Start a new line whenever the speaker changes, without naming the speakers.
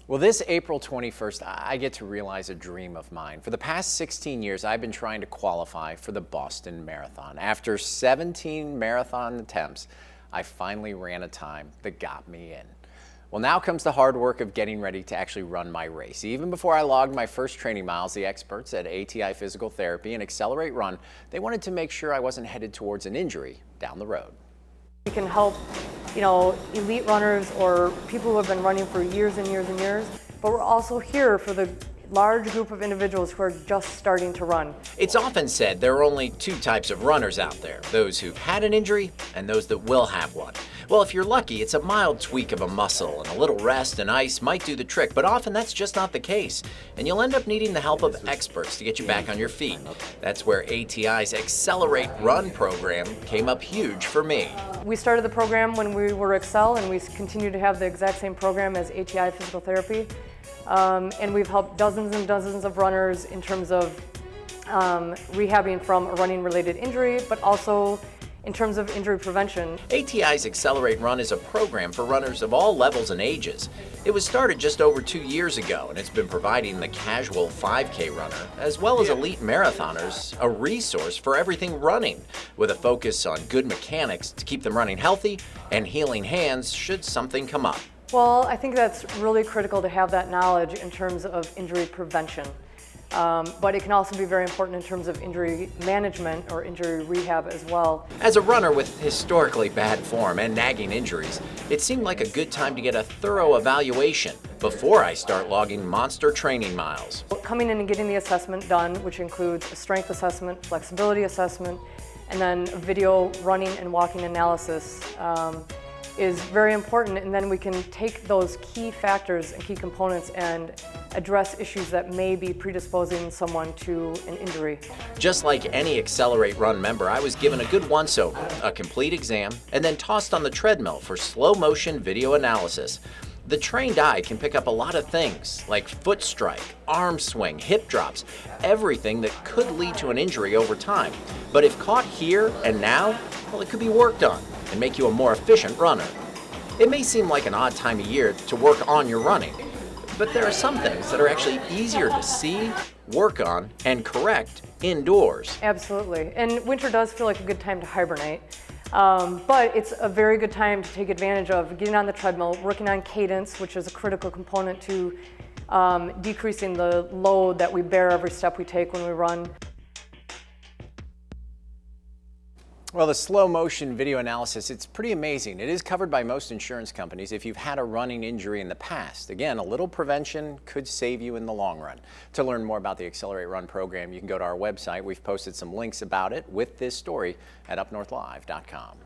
Well, this April 21st, I get to realize a dream of mine. For the past 16 years, I've been trying to qualify for the Boston Marathon. After 17 marathon attempts, I finally ran a time that got me in. Well, now comes the hard work of getting ready to actually run my race. Even before I logged my first training miles, the experts at ATI Physical Therapy and Excelerate Run, they wanted to make sure I wasn't headed towards an injury down the road.
We can help, elite runners or people who have been running for years and years and years, but we're also here for the large group of individuals who are just starting to run.
It's often said there are only two types of runners out there, those who've had an injury and those that will have one. Well, if you're lucky, it's a mild tweak of a muscle and a little rest and ice might do the trick, but often that's just not the case. And you'll end up needing the help of experts to get you back on your feet. That's where ATI's Excelerate Run program came up huge for me.
We started the program when we were Excel, and we continue to have the exact same program as ATI Physical Therapy. And we've helped dozens and dozens of runners in terms of rehabbing from a running-related injury, but also in terms of injury prevention.
ATI's Excelerate Run is a program for runners of all levels and ages. It was started just over 2 years ago, and it's been providing the casual 5K runner, as well as elite marathoners, a resource for everything running, with a focus on good mechanics to keep them running healthy and healing hands should something come up.
Well, I think that's really critical to have that knowledge in terms of injury prevention. But it can also be very important in terms of injury management or injury rehab as well.
As a runner with historically bad form and nagging injuries, it seemed like a good time to get a thorough evaluation before I start logging monster training miles.
Coming in and getting the assessment done, which includes a strength assessment, flexibility assessment, and then a video running and walking analysis, is very important, and then we can take those key factors and key components and address issues that may be predisposing someone to an injury.
Just like any Excelerate Run member, I was given a good once-over, a complete exam, and then tossed on the treadmill for slow-motion video analysis. The trained eye can pick up a lot of things, like foot strike, arm swing, hip drops, everything that could lead to an injury over time. But if caught here and now, well, it could be worked on and make you a more efficient runner. It may seem like an odd time of year to work on your running, but there are some things that are actually easier to see, work on, and correct indoors.
Absolutely, and winter does feel like a good time to hibernate, but it's a very good time to take advantage of getting on the treadmill, working on cadence, which is a critical component to decreasing the load that we bear every step we take when we run.
Well, the slow motion video analysis, it's pretty amazing. It is covered by most insurance companies if you've had a running injury in the past. Again, a little prevention could save you in the long run. To learn more about the Excelerate Run program, you can go to our website. We've posted some links about it with this story at UpNorthLive.com.